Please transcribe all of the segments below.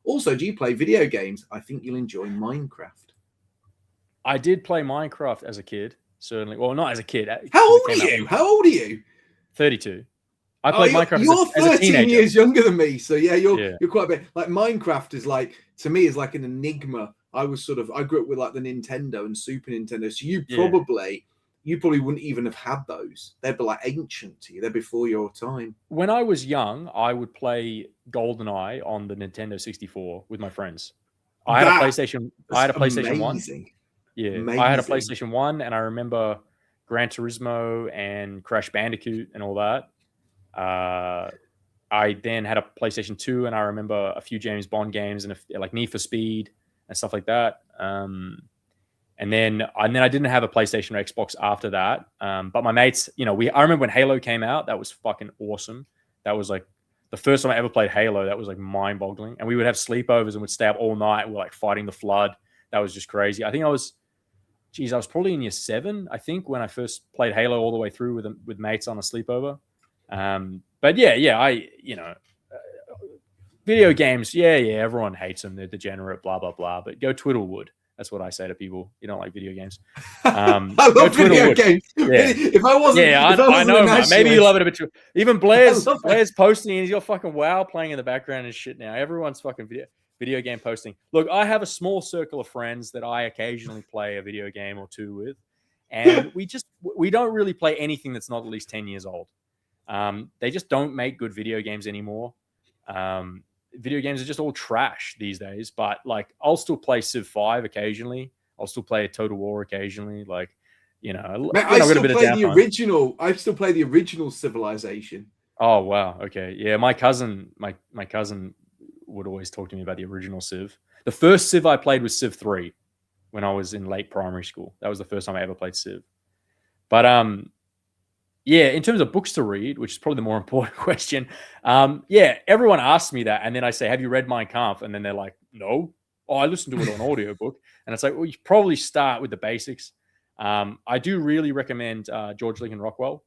Also, do you play video games? I think you'll enjoy Minecraft. I did play Minecraft as a kid, certainly. Well, not as a kid. How old are you? How old are you? 32. I played Minecraft you're as a 13 teenager. years younger than me, so yeah, you're quite a bit. Like Minecraft is like, to me, is like an enigma. I grew up with like the Nintendo and Super Nintendo, so you probably wouldn't even have had those. They'd be like ancient to you. They're before your time. When I was young, I would play GoldenEye on the Nintendo 64 with my friends. I had a PlayStation 1. Yeah, amazing. I had a PlayStation 1, and I remember Gran Turismo and Crash Bandicoot and all that. I then had a PlayStation 2, and I remember a few James Bond games and like Need for Speed and stuff like that. And then I didn't have a PlayStation or Xbox after that. But my mates, I remember when Halo came out. That was fucking awesome. That was like the first time I ever played Halo. That was like mind-boggling. And we would have sleepovers and would stay up all night. We're like fighting the flood. That was just crazy. I think I was probably in year 7, I think, when I first played Halo all the way through with mates on a sleepover. But video games, everyone hates them. They're degenerate, blah, blah, blah. But go Twiddlewood. That's what I say to people. You don't like video games. I love video games. Yeah. If I wasn't, I know. Maybe you love it a bit too. Even Blair's posting, and he's got fucking WoW playing in the background and shit now. Everyone's fucking video game posting. Look, I have a small circle of friends that I occasionally play a video game or two with, and we don't really play anything that's not at least 10 years old. They just don't make good video games anymore. Video games are just all trash these days, but like I'll still play Civ 5 occasionally. I'll still play Total War occasionally. Like, I still play the original. I still play the original Civilization. Oh wow, okay, yeah. My cousin would always talk to me about the original Civ. The first Civ I played was Civ 3 when I was in late primary school. That was the first time I ever played Civ. But in terms of books to read, which is probably the more important question, everyone asks me that, and then I say, have you read Mein Kampf? And then they're like, no. Oh, I listened to it on audiobook. And it's like, well, you probably start with the basics. I do really recommend George Lincoln Rockwell,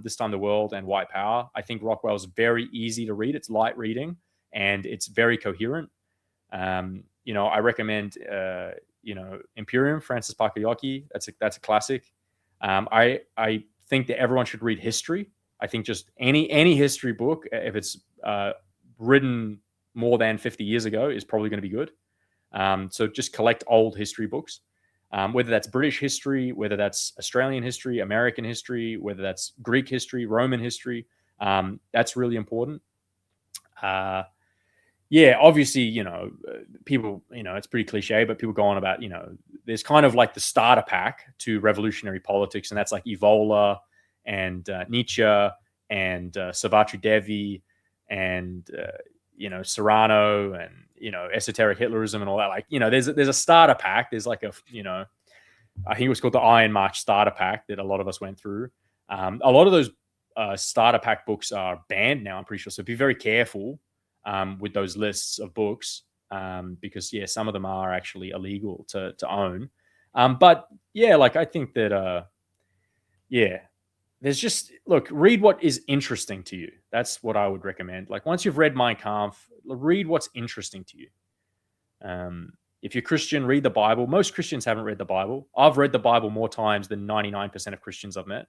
This Time the World and White Power. I think Rockwell is very easy to read. It's light reading, and it's very coherent. I recommend, Imperium, Francis Parker Yockey. That's a classic. I think that everyone should read history. I think just any history book, if it's written more than 50 years ago, is probably going to be good. So just collect old history books, whether that's British history, whether that's Australian history, American history, whether that's Greek history, Roman history. That's really important. Obviously, people, it's pretty cliche, but people go on about, there's kind of like the starter pack to revolutionary politics, and that's like Evola and Nietzsche and Savatri Devi and, Serrano and, esoteric Hitlerism and all that. Like, there's a starter pack. There's like I think it was called the Iron March starter pack that a lot of us went through. A lot of those starter pack books are banned now, I'm pretty sure. So be very careful with those lists of books, because some of them are actually illegal to own. But I think that there's just, read what is interesting to you. That's what I would recommend. Like, once you've read Mein Kampf, read what's interesting to you. If you're Christian, read the Bible. Most Christians haven't read the Bible. I've read the Bible more times than 99% of Christians I've met.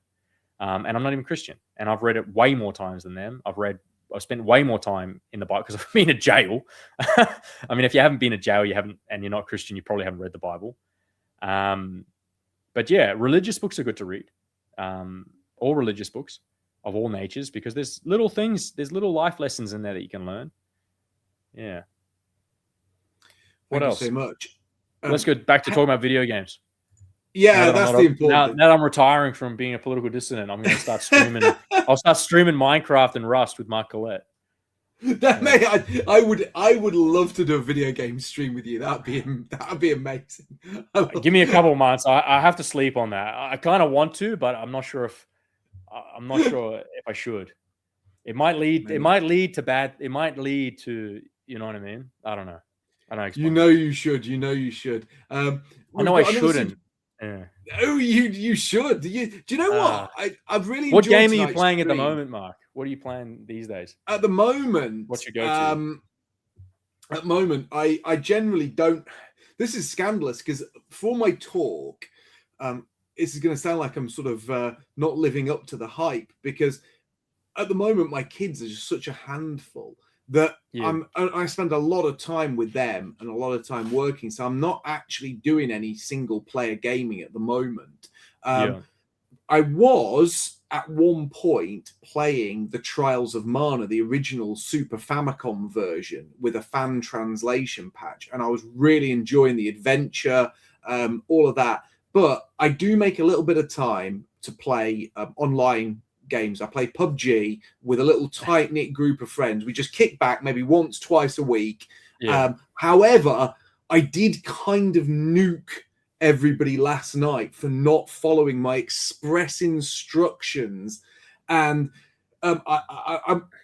And I'm not even Christian, and I've read it way more times than them. I've spent way more time in the Bible because I've been in jail. I mean, if you haven't been in jail, and you're not Christian, you probably haven't read the Bible. But religious books are good to read. All religious books of all natures, because there's little life lessons in there that you can learn. Yeah. What else? Thank you so much. Let's go back to talking about video games. Yeah, that's the important. Now I'm retiring from being a political dissident, I'm going to start streaming. I'll start streaming Minecraft and Rust with Mark Collett. Mate, I would love to do a video game stream with you. That'd be amazing. Give me a couple of months. I have to sleep on that. I kind of want to, but I'm not sure if I should. It might lead to bad. It might lead to, you know what I mean? I don't know. I don't know. You should. I know I shouldn't. Yeah. Oh, you should. Do you know what? I've really. What game are you playing at the moment, Mark? What are you playing these days? At the moment, what's your go-to? At the moment, I generally don't. This is scandalous because for my talk, this is going to sound like I'm sort of not living up to the hype, because at the moment my kids are just such a handful that I spend a lot of time with them and a lot of time working. So I'm not actually doing any single player gaming at the moment. I was at one point playing the Trials of Mana, the original Super Famicom version, with a fan translation patch, and I was really enjoying the adventure, all of that. But I do make a little bit of time to play online games. I play PUBG with a little tight-knit group of friends. We just kick back maybe once, twice a week. However, I did kind of nuke everybody last night for not following my express instructions, and I'm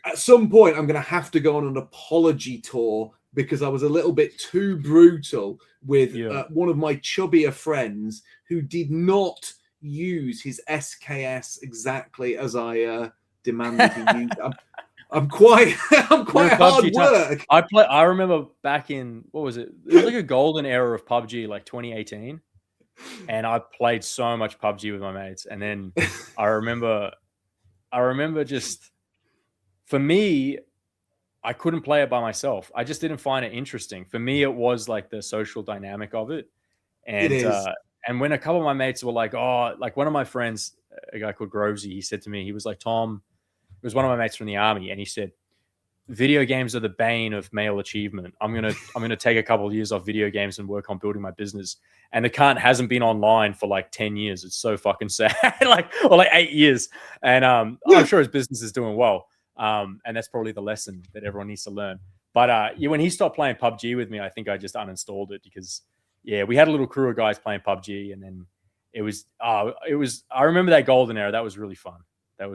at some point I'm going to have to go on an apology tour because I was a little bit too brutal with one of my chubbier friends who did not use his SKS exactly as I demanded he use. I'm quite hard work. I remember back in, what was it? It was like a golden era of PUBG, like 2018. And I played so much PUBG with my mates. And then I remember just, for me, I couldn't play it by myself. I just didn't find it interesting. For me, it was like the social dynamic of it. And and when a couple of my mates were like, oh, like one of my friends, a guy called Grovesy, he said to me, he was like, Tom, it was one of my mates from the army, and he said, video games are the bane of male achievement. I'm gonna take a couple of years off video games and work on building my business. And the cunt hasn't been online for like 10 years. It's so fucking sad. or like 8 years. And I'm sure his business is doing well. And that's probably the lesson that everyone needs to learn. But when he stopped playing PUBG with me, I think I just uninstalled it because we had a little crew of guys playing PUBG, and then it was I remember that golden era. That was really fun. I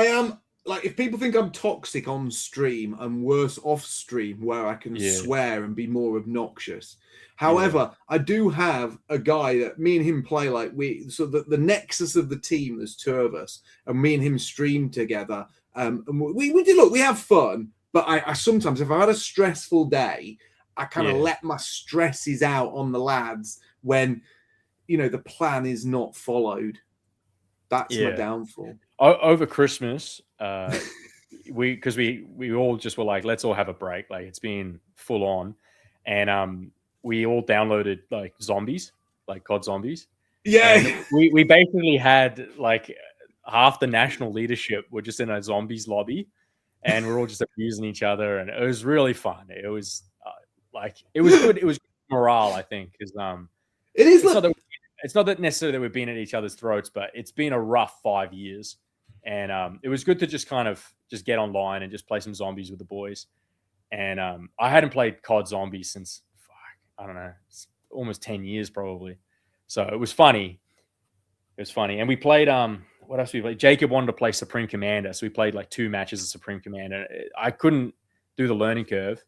am like, if people think I'm toxic on stream, I'm worse off stream, where I can swear and be more obnoxious. However, I do have a guy that me and him play like so the nexus of the team, there's two of us, and me and him stream together. And we have fun, but I sometimes, if I've had a stressful day, I kind of let my stresses out on the lads when, the plan is not followed. That's my downfall. Over Christmas, because we all just were like, let's all have a break. Like, it's been full on, and we all downloaded like zombies, like COD Zombies. And we basically had like half the national leadership were just in a zombies lobby, and we're all just abusing each other, and it was really fun. It was it was good. It was good morale, I think, because it is. It's not that necessarily that we've been at each other's throats, but it's been a rough 5 years. And it was good to just kind of just get online and just play some zombies with the boys. And I hadn't played COD Zombies since, I don't know, almost 10 years probably. So it was funny. And we played, what else we played? Jacob wanted to play Supreme Commander. So we played like 2 matches of Supreme Commander. I couldn't do the learning curve.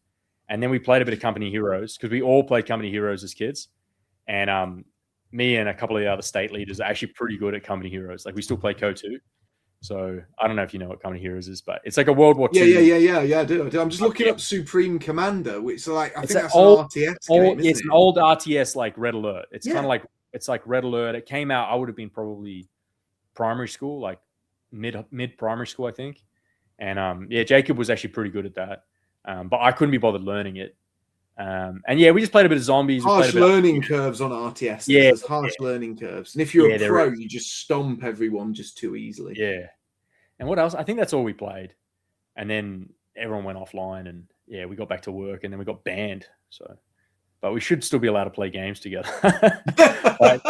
And then we played a bit of Company Heroes, because we all played Company Heroes as kids. And me and a couple of the other state leaders are actually pretty good at Company Heroes. Like, we still play Co2. So I don't know if you know what Company Heroes is, but it's like a World War II. Yeah, I do. I'm just looking up Supreme Commander, which is like, I think that's an RTS game, it's an old RTS, like Red Alert. It's kind of like, it's like Red Alert. It came out, I would have been probably primary school, like mid primary school, I think. And Jacob was actually pretty good at that. But I couldn't be bothered learning it. And we just played a bit of zombies. Harsh learning curves on RTS. There's harsh learning curves. And if you're a pro, you just stomp everyone just too easily. Yeah. And what else? I think that's all we played. And then everyone went offline, and we got back to work, and then we got banned. So, but we should still be allowed to play games together. but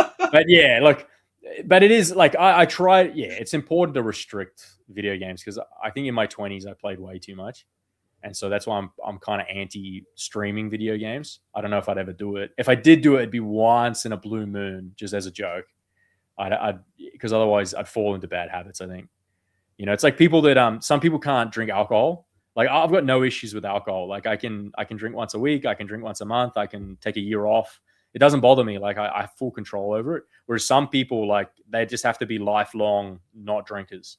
it is like, I tried. It's important to restrict video games, because I think in my 20s I played way too much. And so that's why I'm kind of anti-streaming video games. I don't know if I'd ever do it. If I did do it, it'd be once in a blue moon, just as a joke. Because otherwise I'd fall into bad habits, I think. It's like people that some people can't drink alcohol. Like, I've got no issues with alcohol. Like, I can drink once a week, I can drink once a month, I can take a year off. It doesn't bother me. Like, I have full control over it. Whereas some people, like, they just have to be lifelong not drinkers.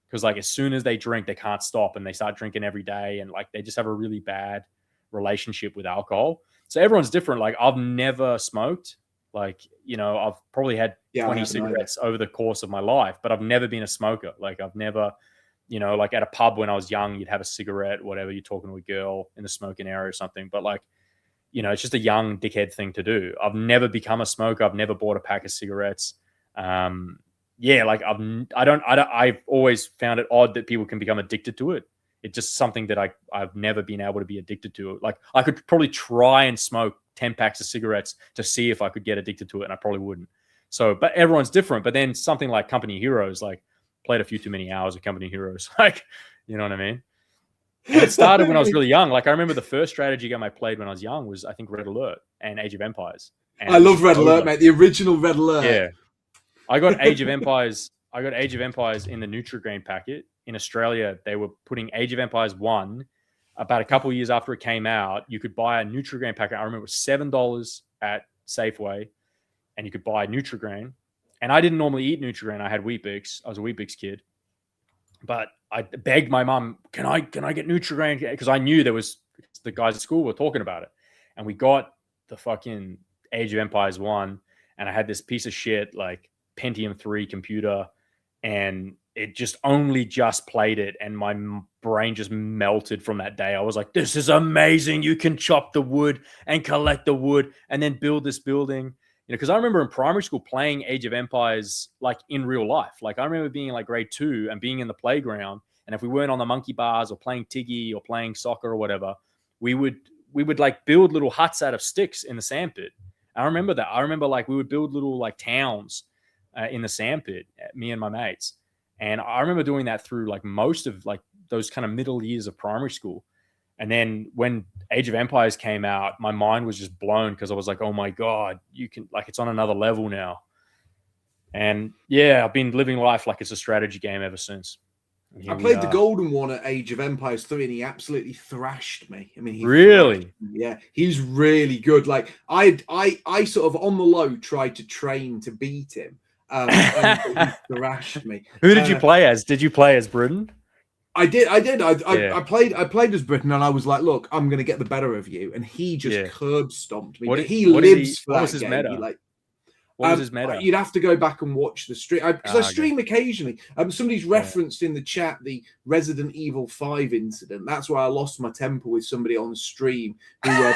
Because, like, as soon as they drink, they can't stop, and they start drinking every day, and like, they just have a really bad relationship with alcohol. So everyone's different. Like I've never smoked. Like, I've probably had 20 cigarettes over the course of my life, but I've never been a smoker. Like I've never, like at a pub when I was young, you'd have a cigarette, whatever, you're talking to a girl in the smoking area or something. But like, it's just a young dickhead thing to do. I've never become a smoker. I've never bought a pack of cigarettes. Like I've always found it odd that people can become addicted to it. It's just something that I've never been able to be addicted to. Like I could probably try and smoke 10 packs of cigarettes to see if I could get addicted to it, and I probably wouldn't. So, but everyone's different. But then something like Company Heroes, like played a few too many hours of Company Heroes. Like, you know what I mean? And it started when I was really young. Like I remember the first strategy game I played when I was young was, I think, Red Alert and Age of Empires. And I love Red Alert, mate. The original Red Alert. Yeah. I got Age of Empires in the Nutri-Grain packet. In Australia, they were putting Age of Empires 1 about a couple of years after it came out. You could buy a Nutri-Grain packet. I remember it was $7 at Safeway, and you could buy Nutri-Grain. And I didn't normally eat Nutri-Grain. I had Weet-Bix. I was a Weet-Bix kid. But I begged my mum, can I get Nutri-Grain? Because I knew the guys at school were talking about it. And we got the fucking Age of Empires 1, and I had this piece of shit like Pentium 3 computer, and it just only just played it, and my brain just melted from that day. I was like, this is amazing. You can chop the wood and collect the wood and then build this building. Because I remember in primary school playing Age of Empires like in real life. Like I remember being in like grade 2 and being in the playground, and if we weren't on the monkey bars or playing Tiggy or playing soccer or whatever, we would like build little huts out of sticks in the sandpit. I remember that. I remember like we would build little like towns in the sandpit, me and my mates. And I remember doing that through like most of like those kind of middle years of primary school. And then when Age of Empires came out, my mind was just blown because I was like, oh my God, you can, like, it's on another level now. And yeah, I've been living life like it's a strategy game ever since. I played the Golden One at Age of Empires 3, and he absolutely thrashed me. I mean, he really? Yeah, he's really good. Like I sort of on the low tried to train to beat him. And he thrashed me. Who did you play as? Did you play as Britain? I did. I played as Britain, and I was like, look, I'm going to get the better of you. And he just curb stomped me. He lives for that game. What was his meta? What was his meta? You'd have to go back and watch the stream, because I stream occasionally. Somebody's referenced in the chat the Resident Evil 5 incident. That's why I lost my temper with somebody on stream who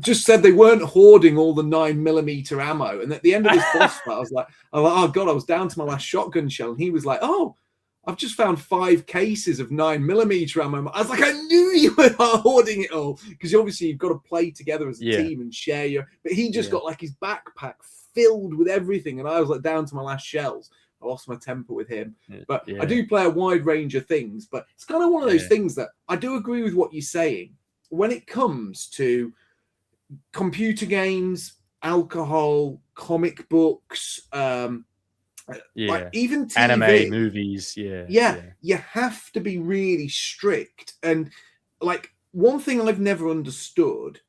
just said they weren't hoarding all the 9mm ammo. And at the end of this boss fight, I was like, oh God, I was down to my last shotgun shell. And he was like, oh, I've just found 5 cases of 9mm ammo. I was like, I knew you were hoarding it all, because obviously you've got to play together as a team and share your. But he just got like his backpack filled with everything, and I was like down to my last shells. I lost my temper with him. But I do play a wide range of things. But it's kind of one of those things that I do agree with what you're saying when it comes to computer games, alcohol, comic books, like even TV, anime, movies. You have to be really strict. And like one thing I've never understood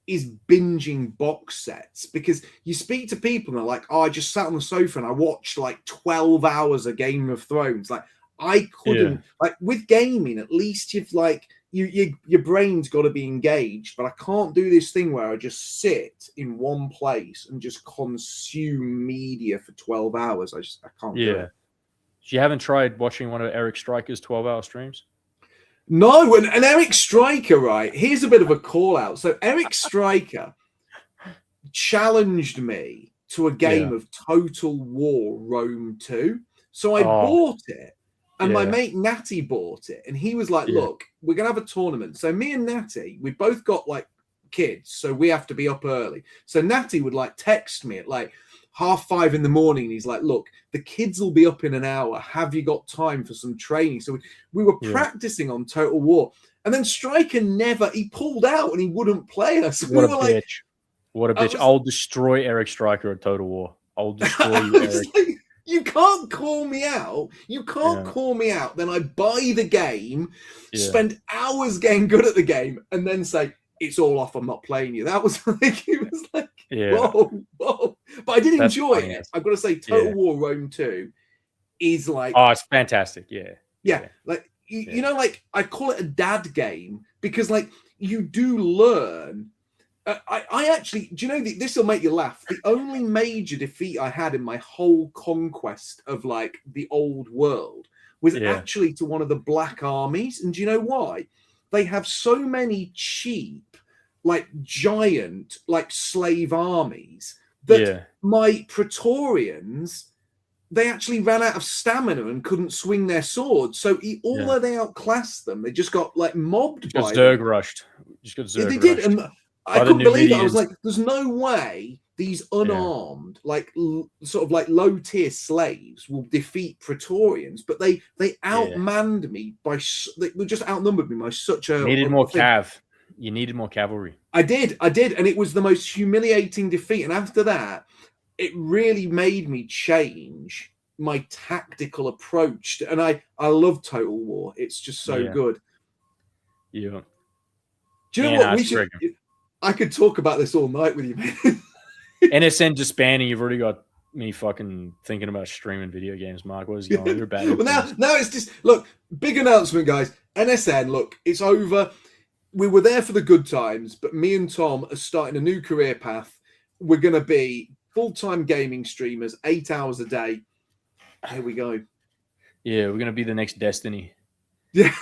is binging box sets, because you speak to people and they're like, oh, I just sat on the sofa and I watched like 12 hours of Game of Thrones. Like I couldn't, like with gaming, at least you've like, your brain's got to be engaged, but I can't do this thing where I just sit in one place and just consume media for 12 hours. I can't do it. You haven't tried watching one of Eric Stryker's 12-hour streams? No, and Eric Stryker, right? Here's a bit of a call out. So Eric Stryker challenged me to a game of Total War Rome 2. So I bought it. And my mate Natty bought it, and he was like, look, we're going to have a tournament. So me and Natty, we both got like kids, so we have to be up early. So Natty would like text me at like 5:30 in the morning. And he's like, look, the kids will be up in an hour. Have you got time for some training? So we were practicing on Total War. And then Stryker he pulled out and he wouldn't play us. What a bitch. What a bitch. I'll destroy Eric Stryker at Total War. I'll destroy you, Eric. You can't call me out. You can't call me out. Then I buy the game, spend hours getting good at the game, and then say, it's all off. I'm not playing you. That was like, it was like, whoa. But I did enjoy it. I've got to say, Total War Rome 2 is like. Oh, it's fantastic. Yeah. Like, you know, like I call it a dad game because like you do learn. I actually, do you know, this will make you laugh. The only major defeat I had in my whole conquest of like the old world was actually to one of the black armies. And do you know why? They have so many cheap, like giant, like slave armies that my Praetorians, they actually ran out of stamina and couldn't swing their swords. So although they outclassed them, they just got like mobbed by Zerg rushed. Just got Zerg They did, and I couldn't believe it. I was like, "There's no way these unarmed, like sort of like low tier slaves will defeat Praetorians." But they outmanned me by they just outnumbered me by such a. Needed more cav. You needed more cavalry. I did, and it was the most humiliating defeat. And after that, it really made me change my tactical approach. And I love Total War. It's just so good. Yeah. Do you know what we should? I could talk about this all night with you, man. NSN disbanding. You've already got me fucking thinking about streaming video games, Mark. What is going on? You're bad. Well, now it's just look. Big announcement, guys. NSN. Look, it's over. We were there for the good times, but me and Tom are starting a new career path. We're going to be full-time gaming streamers, 8 hours a day. Here we go. Yeah, we're going to be the next Destiny. Yeah.